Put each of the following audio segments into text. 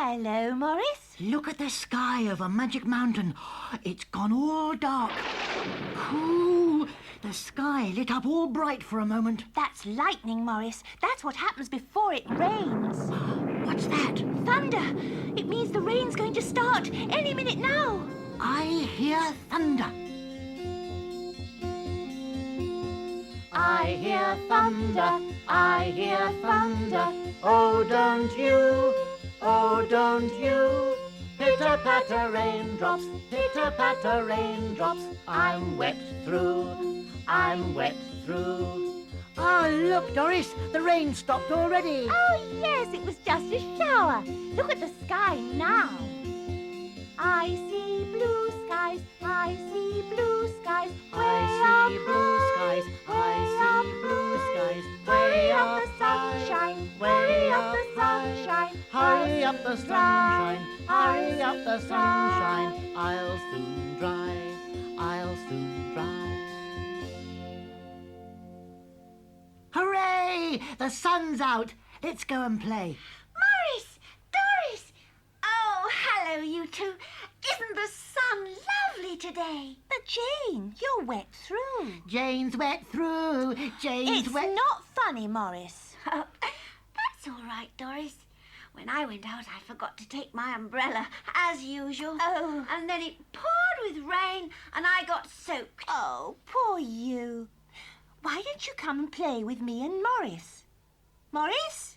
Hello, Morris. Look at the sky over Magic Mountain. It's gone all dark. Cool. The sky lit up all bright for a moment. That's lightning, Morris. That's what happens before it rains. What's that? Thunder. It means the rain's going to start any minute now. I hear thunder. I hear thunder, I hear thunder. Oh, don't you, oh, don't you. Pitter-patter raindrops, pitter-patter raindrops. I'm wet through, I'm wet through. Ah, look, Doris, the rain stopped already. Oh, yes, it was just a shower. Look at the sky now. I see blue skies, I see blue skies. I see blue skies, I see blue skies. Way up the sunshine, way up the sunshine. Hurry up the sunshine, hurry up the sunshine. I'll soon dry, I'll soon dry. Hooray! The sun's out. Let's go and play. Morris! Doris! Oh, hello, you two. Isn't the sun lovely today? But Jane, you're wet through. Jane's wet through. Jane's It's wet... not funny, Morris. Oh, that's all right, Doris. When I went out, I forgot to take my umbrella, as usual. Oh. And then it poured with rain, and I got soaked. Oh, poor you. Why don't you come and play with me and Morris? Morris?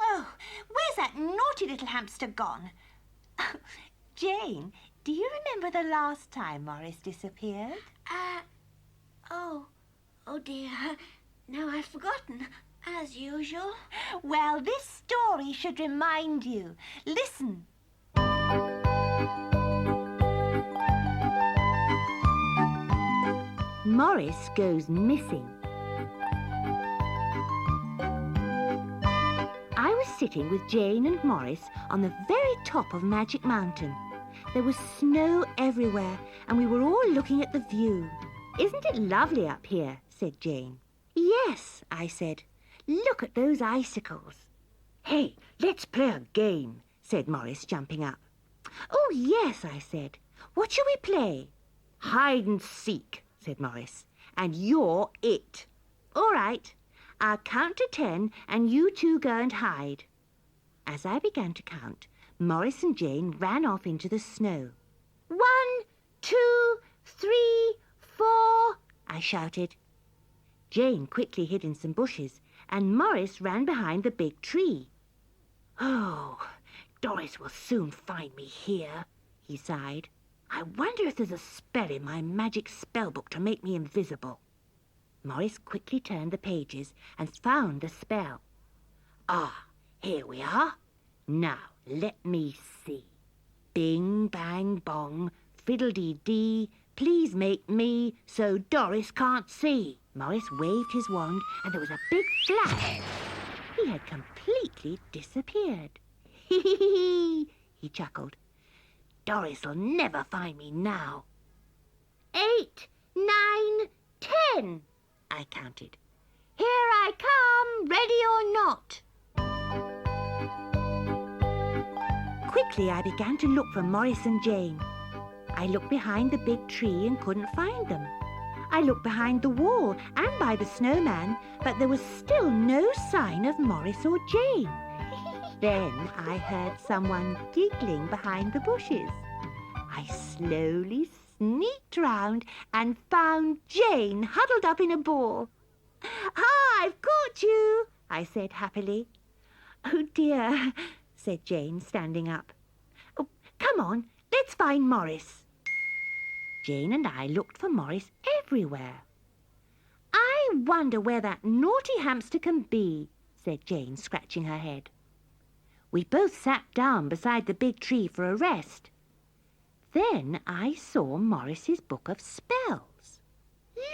Oh, where's that naughty little hamster gone? Jane, do you remember the last time Morris disappeared? Oh dear. No, I've forgotten, as usual. Well, this story should remind you. Listen. Morris goes missing. I was sitting with Jane and Morris on the very top of Magic Mountain. There was snow everywhere, and we were all looking at the view. "Isn't it lovely up here?" said Jane. "Yes," I said. "Look at those icicles." "Hey, let's play a game," said Morris, jumping up. "Oh, yes," I said. "What shall we play?" "Hide and seek," said Morris, "and you're it." "All right. I'll count to 10, and you two go and hide." As I began to count, Morris and Jane ran off into the snow. 1, 2, 3, 4, I shouted. Jane quickly hid in some bushes, and Morris ran behind the big tree. "Oh, Doris will soon find me here," he sighed. "I wonder if there's a spell in my magic spell book to make me invisible." Morris quickly turned the pages and found the spell. "Ah, here we are. Now, let me see. Bing, bang, bong, fiddle-dee-dee, please make me so Doris can't see." Morris waved his wand and there was a big flash. He had completely disappeared. "Hee-hee-hee," he chuckled. "Doris'll never find me now." 8, 9, 10, I counted. "Here I come, ready or not." Quickly I began to look for Morris and Jane. I looked behind the big tree and couldn't find them. I looked behind the wall and by the snowman, but there was still no sign of Morris or Jane. Then I heard someone giggling behind the bushes. I slowly sneaked round and found Jane huddled up in a ball. "Ah, I've caught you," I said happily. "Oh dear," said Jane, standing up. "Oh, come on, let's find Morris." Jane and I looked for Morris everywhere. "I wonder where that naughty hamster can be," said Jane, scratching her head. We both sat down beside the big tree for a rest. Then I saw Morris's book of spells.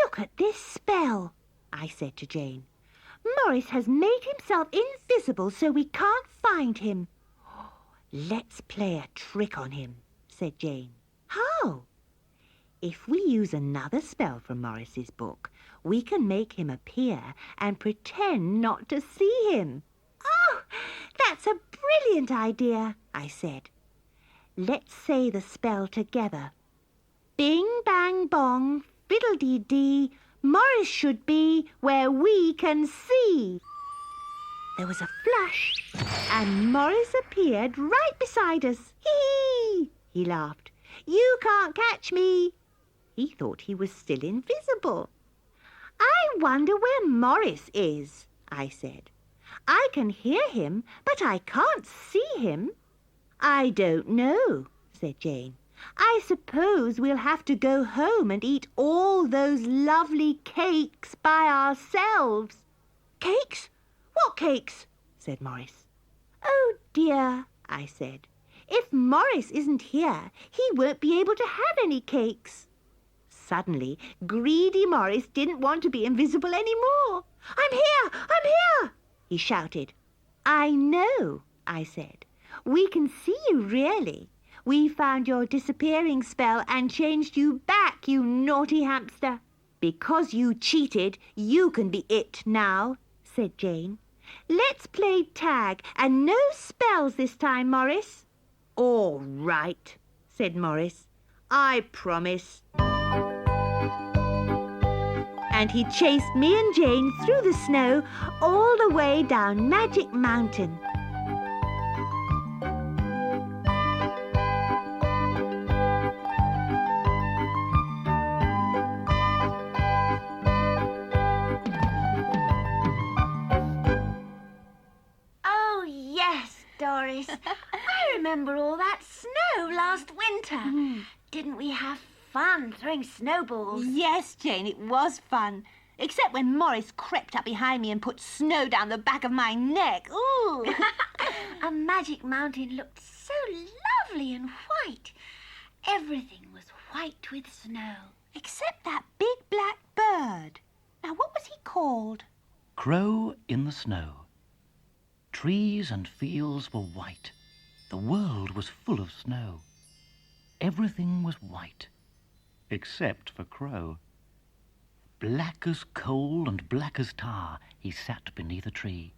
"Look at this spell," I said to Jane. "Morris has made himself invisible so we can't find him." "Let's play a trick on him," said Jane. "How?" "If we use another spell from Morris's book, we can make him appear and pretend not to see him." "Oh, That's a brilliant idea, I said. Let's say the spell together. Bing, bang, bong, fiddle-dee-dee, Morris should be where we can see. There was a flash, and Morris appeared right beside us. Hee! He laughed. You can't catch me. He thought he was still invisible. I wonder where Morris is, I said. I can hear him, but I can't see him. I don't know, said Jane. I suppose we'll have to go home and eat all those lovely cakes by ourselves. Cakes? What cakes? Said Morris. Oh dear, I said. If Morris isn't here, he won't be able to have any cakes. Suddenly, greedy Morris didn't want to be invisible any more. I'm here, he shouted. I know, I said. We can see you, really. We found your disappearing spell and changed you back, you naughty hamster. Because you cheated, you can be it now, said Jane. Let's play tag, and no spells this time, Morris. All right, said Morris. I promise. And he chased me and Jane through the snow all the way down Magic Mountain. Oh, yes, Doris. I remember all that snow last winter. Didn't we have fun throwing snowballs? Yes, Jane, it was fun. Except when Morris crept up behind me and put snow down the back of my neck. Ooh! A magic mountain looked so lovely and white. Everything was white with snow. Except that big black bird. Now, what was he called? Crow in the snow. Trees and fields were white. The world was full of snow. Everything was white, except for Crow. Black as coal and black as tar, he sat beneath a tree.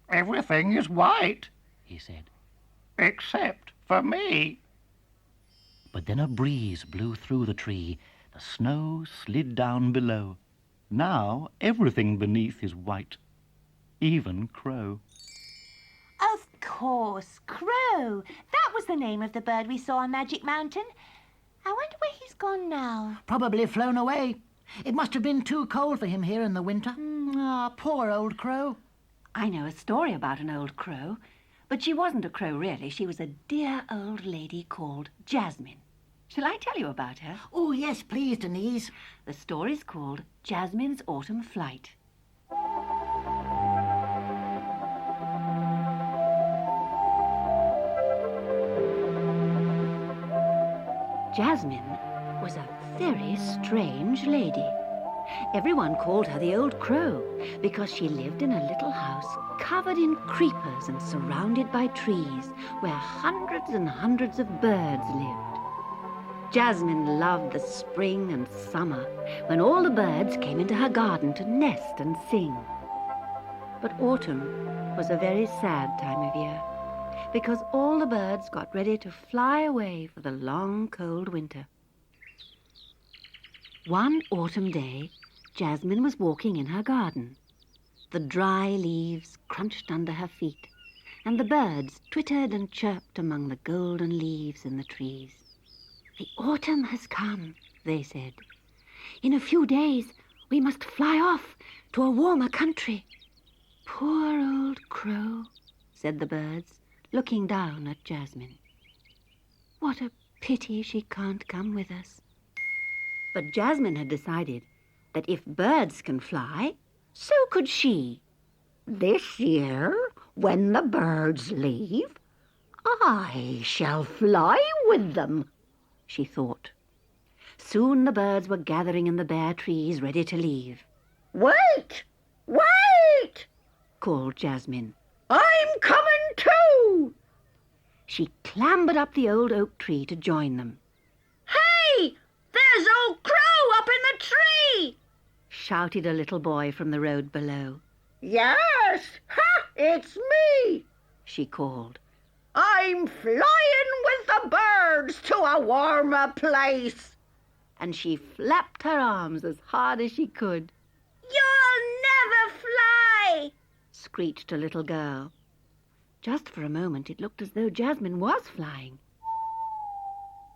Everything is white, He said. except for me. But then a breeze blew through the tree. The snow slid down below. Now everything beneath is white, even Crow. Of course, Crow. That was the name of the bird we saw on Magic Mountain. I wonder where he's gone now. Probably flown away. It must have been too cold for him here in the winter. Poor old crow. I know a story about an old crow, but she wasn't a crow really. She was a dear old lady called Jasmin. Shall I tell you about her? Oh, yes, please, Denise. The story's called Jasmin's Autumn Flight. Jasmin was a very strange lady. Everyone called her the Old Crow because she lived in a little house covered in creepers and surrounded by trees where hundreds and hundreds of birds lived. Jasmin loved the spring and summer when all the birds came into her garden to nest and sing. But autumn was a very sad time of year because all the birds got ready to fly away for the long, cold winter. One autumn day, Jasmin was walking in her garden. The dry leaves crunched under her feet, and the birds twittered and chirped among the golden leaves in the trees. "The autumn has come," they said. "In a few days, we must fly off to a warmer country." "Poor old crow," said the birds, looking down at Jasmin. "What a pity she can't come with us." But Jasmin had decided that if birds can fly, so could she. "This year, when the birds leave, I shall fly with them," she thought. Soon the birds were gathering in the bare trees ready to leave. "Wait! Wait!" Called Jasmin. "I'm coming too!" She clambered up the old oak tree to join them. "Hey! There's old crow up in the tree!" Shouted a little boy from the road below. "Yes! Ha! It's me, she called. I'm flying with the birds to a warmer place. And she flapped her arms as hard as she could. You'll never fly! Screeched a little girl. Just for a moment it looked as though Jasmin was flying.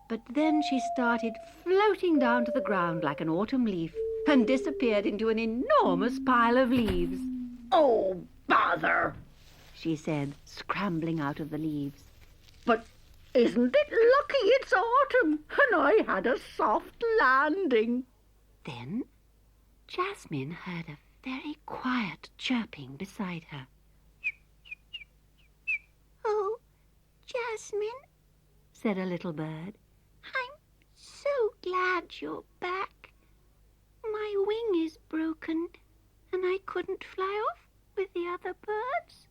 But then she started floating down to the ground like an autumn leaf and disappeared into an enormous pile of leaves. Oh, bother, she said, scrambling out of the leaves. but isn't it lucky it's autumn and I had a soft landing? Then Jasmin heard a very quiet chirping beside her. Oh, Jasmin, Said a little bird. I'm so glad you're back. My wing is broken and I couldn't fly off with the other birds.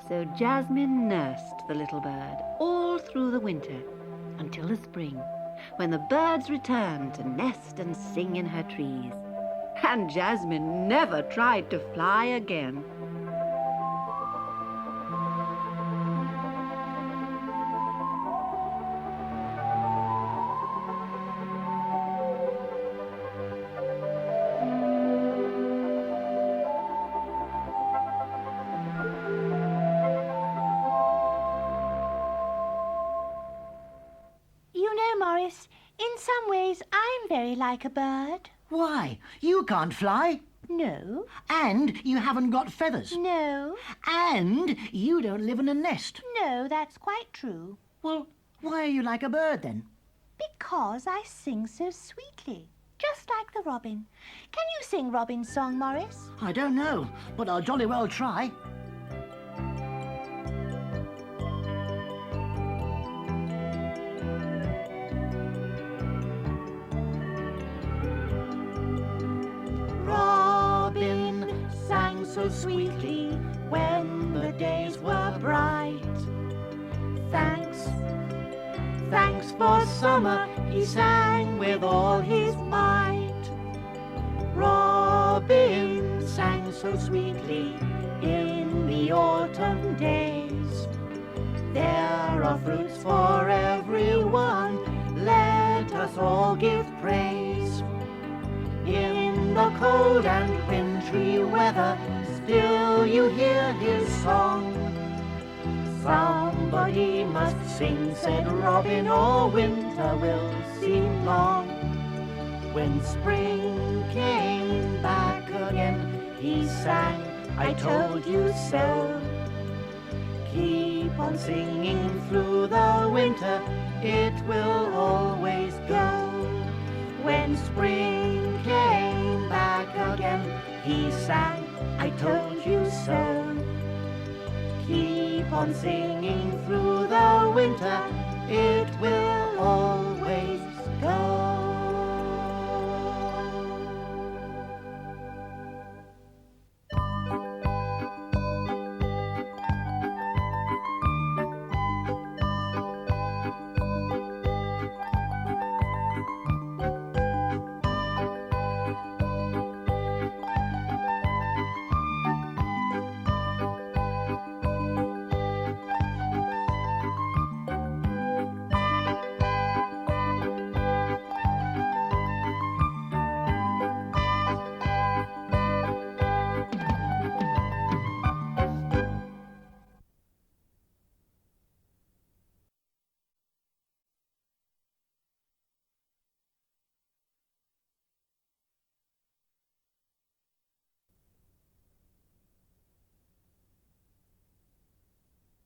So Jasmin nursed the little bird all through the winter until the spring, when the birds returned to nest and sing in her trees. And Jasmin never tried to fly again. You know, Morris, in some ways I'm very like a bird. Why? You can't fly. No, And you haven't got feathers. no, And you don't live in a nest. no, that's quite true. Well, why are you like a bird then? Because I sing so sweetly, just like the robin. Can you sing Robin's song, Morris? I don't know, but I'll jolly well try. Robin sang so sweetly when the days were bright. Thanks, thanks for summer, he sang with all his might. Robin sang so sweetly in the autumn days. There are fruits for everyone, let us all give praise. In the cold and wintry weather, still you hear his song. Somebody must sing, said Robin, or winter will seem long. When spring came back again, he sang, I told you so. Keep on singing through the winter, it will always go. When spring came back again, he sang, I told you so. Keep on singing through the winter, it will always go.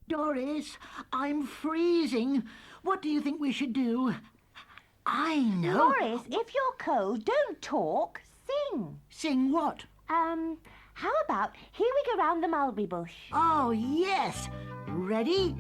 Doris, I'm freezing. What do you think we should do? I know. Morris, if you're cold, don't talk, sing. Sing what? How about Here We Go Round the Mulberry Bush? Oh, yes. Ready?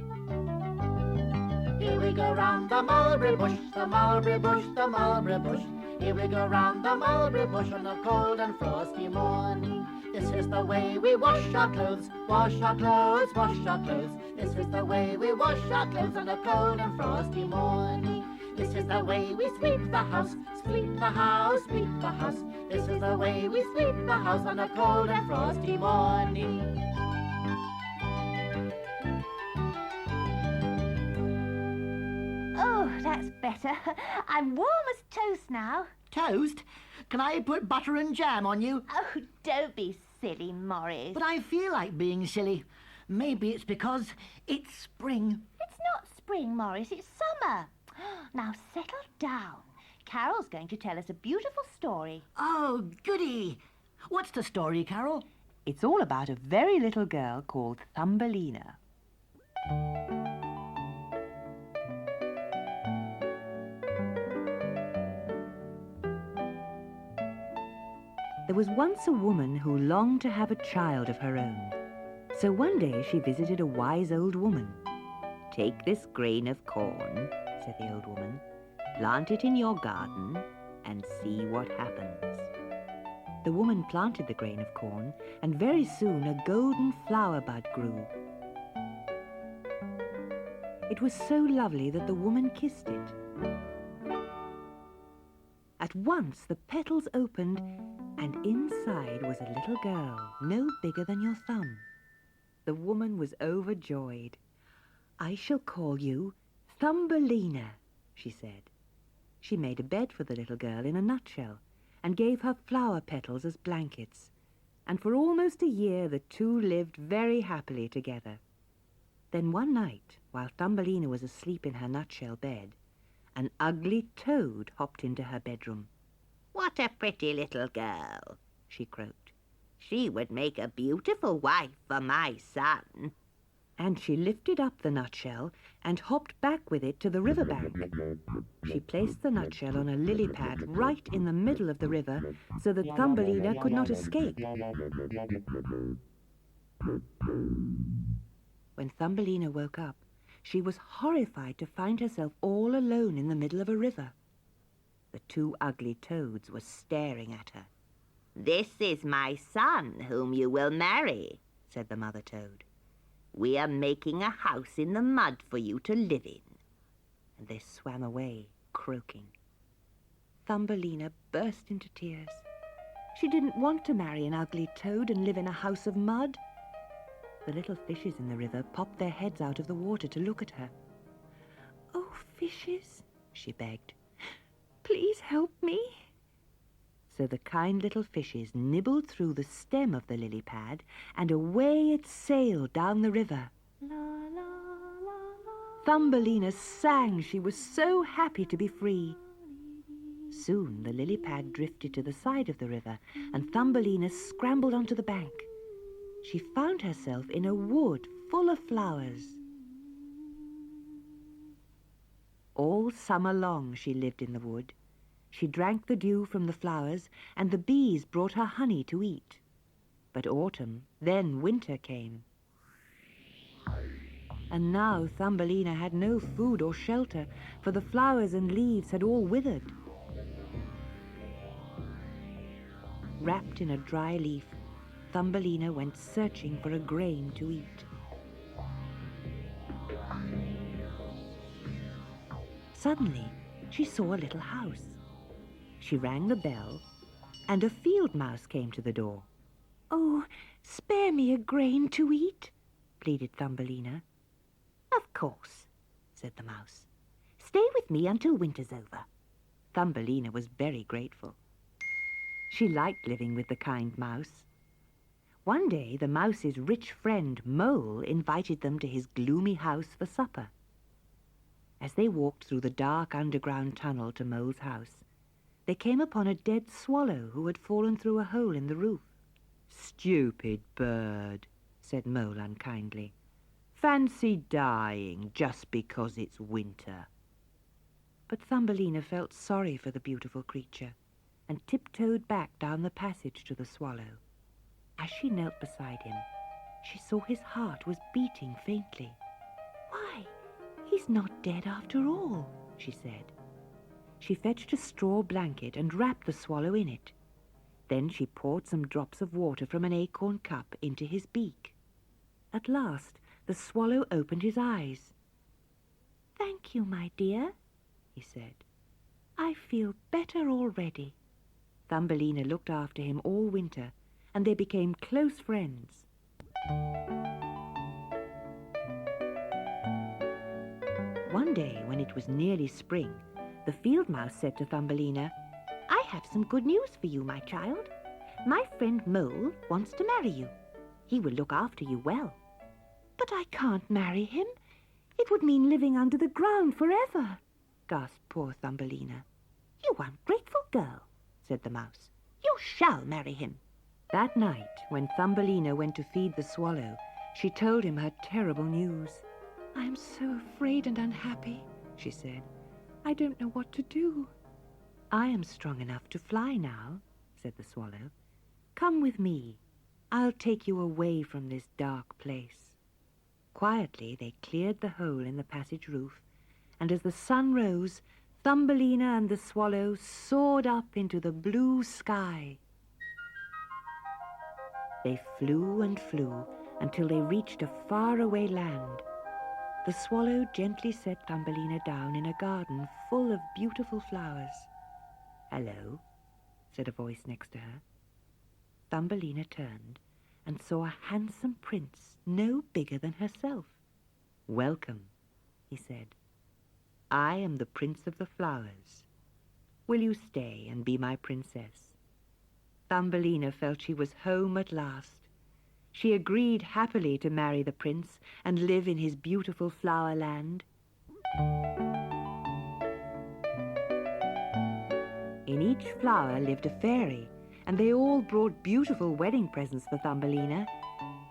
Here we go round the mulberry bush, the mulberry bush, the mulberry bush. Here we go round the mulberry bush on a cold and frosty morning. This is the way we wash our clothes, wash our clothes, wash our clothes. This is the way we wash our clothes on a cold and frosty morning. This is the way we sweep the house, sweep the house, sweep the house. This is the way we sweep the house on a cold and frosty morning. Oh, that's better. I'm warm as toast now. Toast? Can I put butter and jam on you? Oh, don't be silly, Morris. But I feel like being silly. Maybe it's because it's spring. It's not spring, Morris, it's summer. Now settle down. Carol's going to tell us a beautiful story. Oh, goody. What's the story, Carol? It's all about a very little girl called Thumbelina. There was once a woman who longed to have a child of her own. So one day she visited a wise old woman. "Take this grain of corn," said the old woman, "plant it in your garden and see what happens." The woman planted the grain of corn, and very soon a golden flower bud grew. It was so lovely that the woman kissed it. At once the petals opened, and inside was a little girl, no bigger than your thumb. The woman was overjoyed. "I shall call you Thumbelina," she said. She made a bed for the little girl in a nutshell, and gave her flower petals as blankets. And for almost a year the two lived very happily together. Then one night, while Thumbelina was asleep in her nutshell bed, an ugly toad hopped into her bedroom. "What a pretty little girl," she croaked. "She would make a beautiful wife for my son." And she lifted up the nutshell and hopped back with it to the river bank. She placed the nutshell on a lily pad right in the middle of the river so that Thumbelina could not escape. When Thumbelina woke up, she was horrified to find herself all alone in the middle of a river. The two ugly toads were staring at her. "This is my son whom you will marry," said the mother toad. "We are making a house in the mud for you to live in." And they swam away, croaking. Thumbelina burst into tears. She didn't want to marry an ugly toad and live in a house of mud. The little fishes in the river popped their heads out of the water to look at her. "Oh, fishes," she begged, "please help me." So the kind little fishes nibbled through the stem of the lily pad, and away it sailed down the river. Thumbelina sang. She was so happy to be free. Soon the lily pad drifted to the side of the river, and Thumbelina scrambled onto the bank. She found herself in a wood full of flowers. All summer long she lived in the wood. She drank the dew from the flowers, and the bees brought her honey to eat. But autumn, then winter came. And now Thumbelina had no food or shelter, for the flowers and leaves had all withered. Wrapped in a dry leaf, Thumbelina went searching for a grain to eat. Suddenly, she saw a little house. She rang the bell, and a field mouse came to the door. "Oh, spare me a grain to eat," pleaded Thumbelina. "Of course," said the mouse. "Stay with me until winter's over." Thumbelina was very grateful. She liked living with the kind mouse. One day, the mouse's rich friend, Mole, invited them to his gloomy house for supper. As they walked through the dark underground tunnel to Mole's house, they came upon a dead swallow who had fallen through a hole in the roof. "Stupid bird," said Mole unkindly. "Fancy dying just because it's winter." But Thumbelina felt sorry for the beautiful creature and tiptoed back down the passage to the swallow. As she knelt beside him, she saw his heart was beating faintly. "Why, he's not dead after all," she said. She fetched a straw blanket and wrapped the swallow in it. Then she poured some drops of water from an acorn cup into his beak. At last, the swallow opened his eyes. "Thank you, my dear," he said. "I feel better already." Thumbelina looked after him all winter, and they became close friends. One day, when it was nearly spring, the field mouse said to Thumbelina, "I have some good news for you, my child. My friend Mole wants to marry you. He will look after you well." "But I can't marry him. It would mean living under the ground forever," gasped poor Thumbelina. "You ungrateful girl," said the mouse. "You shall marry him." That night, when Thumbelina went to feed the swallow, she told him her terrible news. "I am so afraid and unhappy," she said. "I don't know what to do." "I am strong enough to fly now," said the swallow. "Come with me. I'll take you away from this dark place." Quietly they cleared the hole in the passage roof, and as the sun rose, Thumbelina and the swallow soared up into the blue sky. They flew and flew until they reached a faraway land. The swallow gently set Thumbelina down in a garden full of beautiful flowers. "Hello," said a voice next to her. Thumbelina turned and saw a handsome prince no bigger than herself. "Welcome," he said. "I am the Prince of the Flowers. Will you stay and be my princess?" Thumbelina felt she was home at last. She agreed happily to marry the prince and live in his beautiful flower land. In each flower lived a fairy, and they all brought beautiful wedding presents for Thumbelina.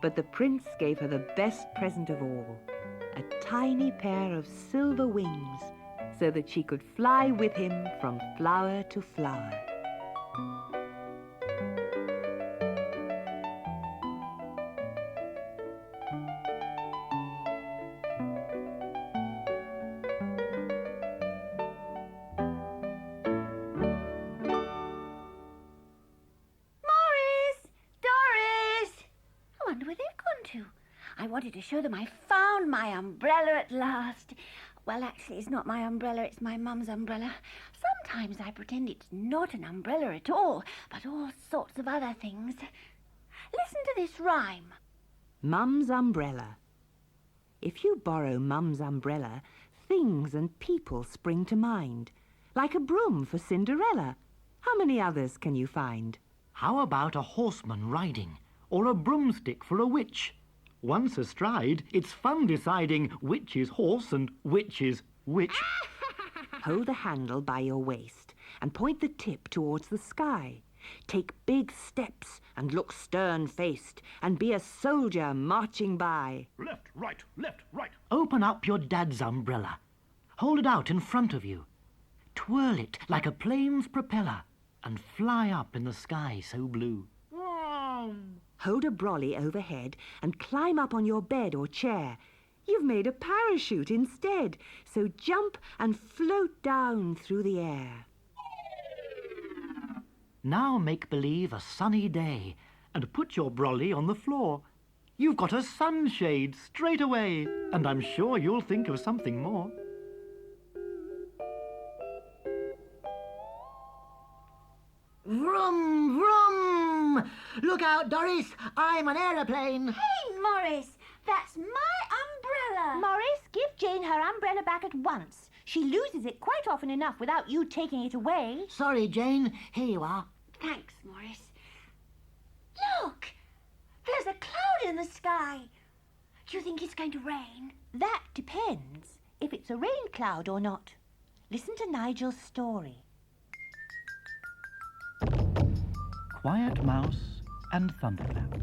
But the prince gave her the best present of all, a tiny pair of silver wings, so that she could fly with him from flower to flower. I wanted to show them I found my umbrella at last. Well, actually, it's not my umbrella, it's my mum's umbrella. Sometimes I pretend it's not an umbrella at all, but all sorts of other things. Listen to this rhyme. Mum's umbrella. If you borrow Mum's umbrella, things and people spring to mind. Like a broom for Cinderella. How many others can you find? How about a horseman riding, or a broomstick for a witch? Once astride, it's fun deciding which is horse and which is witch. Hold the handle by your waist and point the tip towards the sky. Take big steps and look stern-faced and be a soldier marching by. Left, right. Open up your dad's umbrella. Hold it out in front of you. Twirl it like a plane's propeller and fly up in the sky so blue. Hold a brolly overhead and climb up on your bed or chair. You've made a parachute instead, so jump and float down through the air. Now make believe a sunny day and put your brolly on the floor. You've got a sunshade straight away, and I'm sure you'll think of something more. Vroom, vroom! Look out, Doris! I'm an aeroplane. Hey, Morris, that's my umbrella. Morris, give Jane her umbrella back at once. She loses it quite often enough without you taking it away. Sorry, Jane. Here you are. Thanks, Morris. Look! There's a cloud in the sky. Do you think it's going to rain? That depends if it's a rain cloud or not. Listen to Nigel's story. Quiet Mouse and Thunderclap.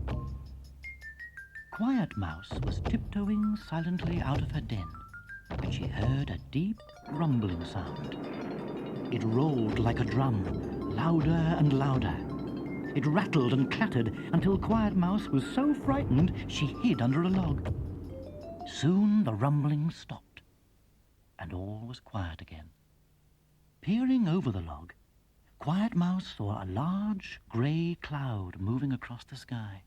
Quiet Mouse was tiptoeing silently out of her den when she heard a deep rumbling sound. It rolled like a drum, louder and louder. It rattled and clattered until Quiet Mouse was so frightened she hid under a log. Soon the rumbling stopped, and all was quiet again. Peering over the log, Quiet Mouse saw a large grey cloud moving across the sky.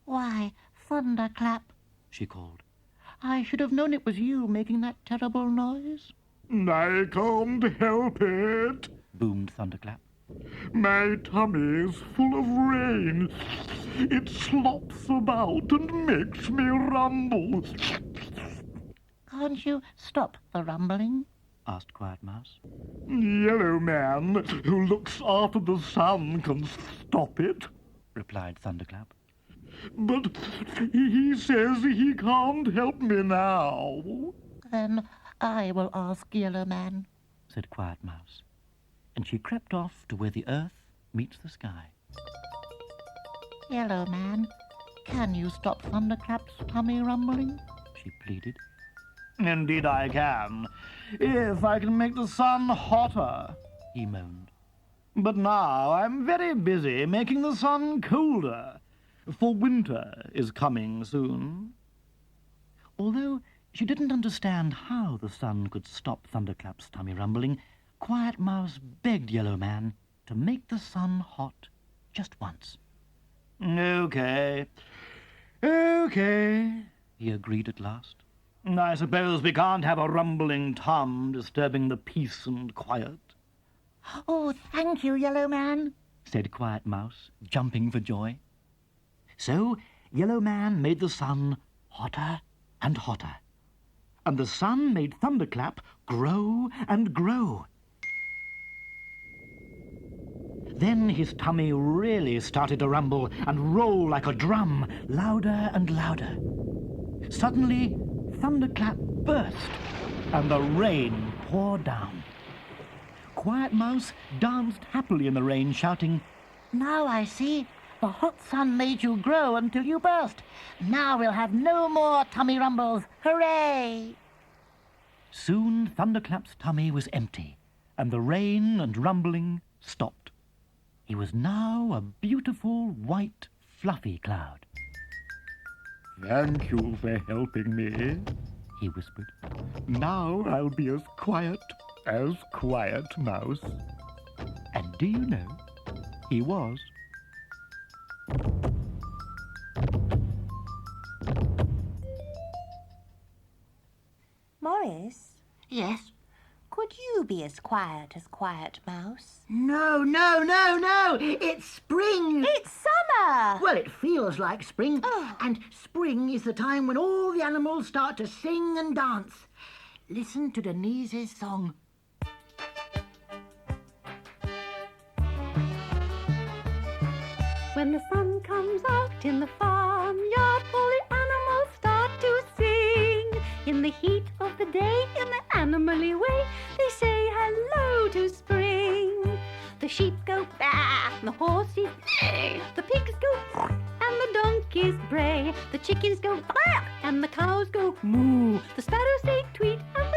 Why, Thunderclap, She called. I should have known it was you making that terrible noise. I can't help it. boomed Thunderclap. My tummy is full of rain. It slops about and makes me rumble. Can't you stop the rumbling? asked Quiet Mouse. Yellow Man, who looks after the sun, can stop it. replied Thunderclap. But he says he can't help me now. Then I will ask Yellow Man. said Quiet Mouse, and she crept off to where the earth meets the sky. Yellow Man, can you stop Thunderclap's tummy rumbling? She pleaded. Indeed I can, if I can make the sun hotter, He moaned. But now I'm very busy making the sun colder, for winter is coming soon. Although she didn't understand how the sun could stop Thunderclap's tummy rumbling, Quiet Mouse begged Yellow Man to make the sun hot just once. Okay, He agreed at last. I suppose we can't have a rumbling tom disturbing the peace and quiet. Oh, thank you, Yellow Man. said Quiet Mouse, jumping for joy. So Yellow Man made the sun hotter and hotter, and the sun made Thunderclap grow and grow. Then his tummy really started to rumble and roll like a drum, louder and louder. Suddenly, Thunderclap burst, and the rain poured down. Quiet Mouse danced happily in the rain, shouting, Now I see. The hot sun made you grow until you burst. Now we'll have no more tummy rumbles. Hooray! Soon Thunderclap's tummy was empty, and the rain and rumbling stopped. He was now a beautiful, white, fluffy cloud. Thank you for helping me. He whispered. Now I'll be as quiet Mouse. And do you know, he was. Morris, Yes? could you be as Quiet Mouse? No. It's spring. It's summer! Well, it feels like spring. Oh. And spring is the time when all the animals start to sing and dance. Listen to Denise's song. When the sun comes out in the farmyard, all the animals start to sing. In the heat of the day, in the animally way, they say hello to spring. The sheep go bah, the horses neigh, the pigs go and the donkeys bray, the chickens go quack and the cows go moo, the sparrows say tweet and